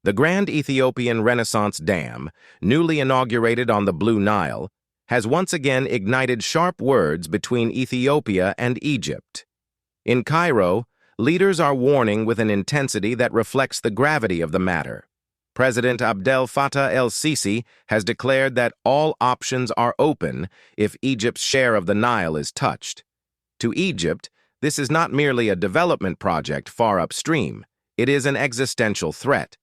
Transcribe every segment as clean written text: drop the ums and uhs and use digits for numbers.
The Grand Ethiopian Renaissance Dam, newly inaugurated on the Blue Nile, has once again ignited sharp words between Ethiopia and Egypt. In Cairo, leaders are warning with an intensity that reflects the gravity of the matter. President Abdel Fattah El-Sisi has declared that all options are open if Egypt's share of the Nile is touched. To Egypt, this is not merely a development project far upstream, it is an existential threat.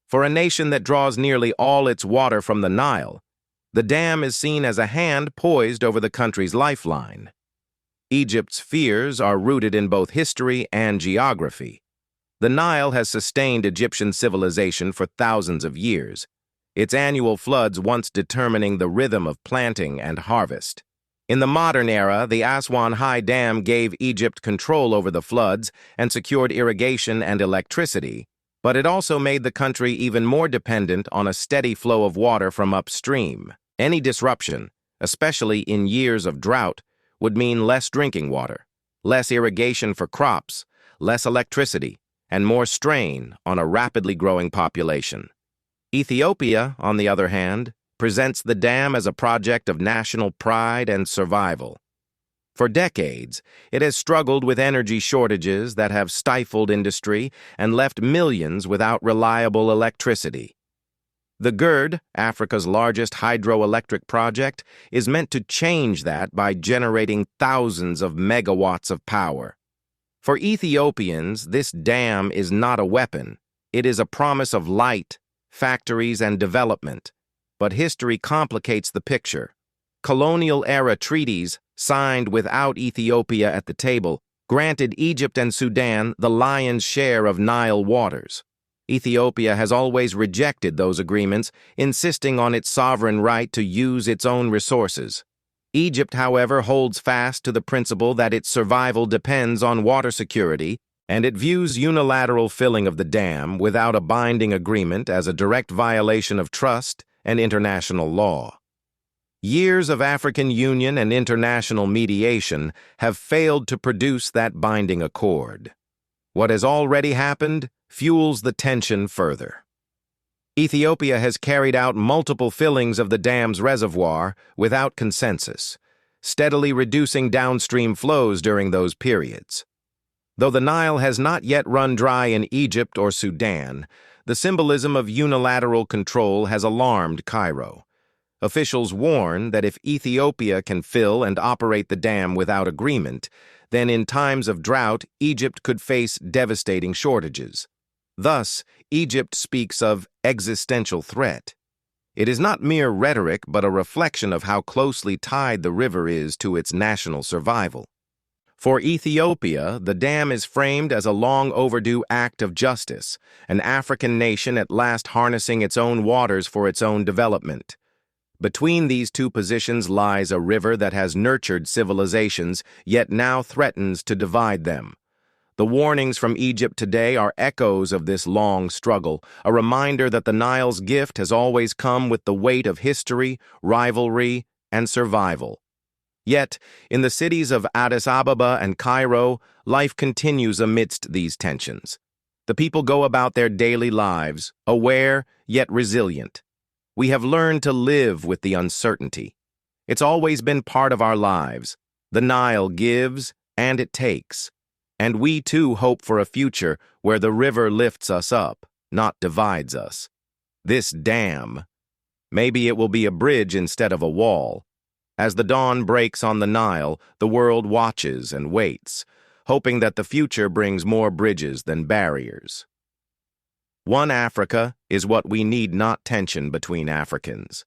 For a nation that draws nearly all its water from the Nile, the dam is seen as a hand poised over the country's lifeline. Egypt's fears are rooted in both history and geography. The Nile has sustained Egyptian civilization for thousands of years, its annual floods once determining the rhythm of planting and harvest. In the modern era, the Aswan High Dam gave Egypt control over the floods and secured irrigation and electricity, but it also made the country even more dependent on a steady flow of water from upstream. Any disruption, especially in years of drought, would mean less drinking water, less irrigation for crops, less electricity, and more strain on a rapidly growing population. Ethiopia, on the other hand, presents the dam as a project of national pride and survival. For decades, it has struggled with energy shortages that have stifled industry and left millions without reliable electricity. The GERD, Africa's largest hydroelectric project, is meant to change that by generating thousands of megawatts of power. For Ethiopians, this dam is not a weapon. It is a promise of light, factories, and development. But history complicates the picture. Colonial-era treaties, signed without Ethiopia at the table, granted Egypt and Sudan the lion's share of Nile waters. Ethiopia has always rejected those agreements, insisting on its sovereign right to use its own resources. Egypt, however, holds fast to the principle that its survival depends on water security, and it views unilateral filling of the dam without a binding agreement as a direct violation of trust and international law. Years of African Union and international mediation have failed to produce that binding accord. What has already happened fuels the tension further. Ethiopia has carried out multiple fillings of the dam's reservoir without consensus, steadily reducing downstream flows during those periods. Though the Nile has not yet run dry in Egypt or Sudan, the symbolism of unilateral control has alarmed Cairo. Officials warn that if Ethiopia can fill and operate the dam without agreement, then in times of drought, Egypt could face devastating shortages. Thus, Egypt speaks of existential threat. It is not mere rhetoric, but a reflection of how closely tied the river is to its national survival. For Ethiopia, the dam is framed as a long-overdue act of justice, an African nation at last harnessing its own waters for its own development. Between these two positions lies a river that has nurtured civilizations, yet now threatens to divide them. The warnings from Egypt today are echoes of this long struggle, a reminder that the Nile's gift has always come with the weight of history, rivalry, and survival. Yet, in the cities of Addis Ababa and Cairo, life continues amidst these tensions. The people go about their daily lives, aware yet resilient. We have learned to live with the uncertainty. It's always been part of our lives. The Nile gives and it takes. And we too hope for a future where the river lifts us up, not divides us. This dam, maybe it will be a bridge instead of a wall. As the dawn breaks on the Nile, the world watches and waits, hoping that the future brings more bridges than barriers. One Africa is what we need, not tension between Africans.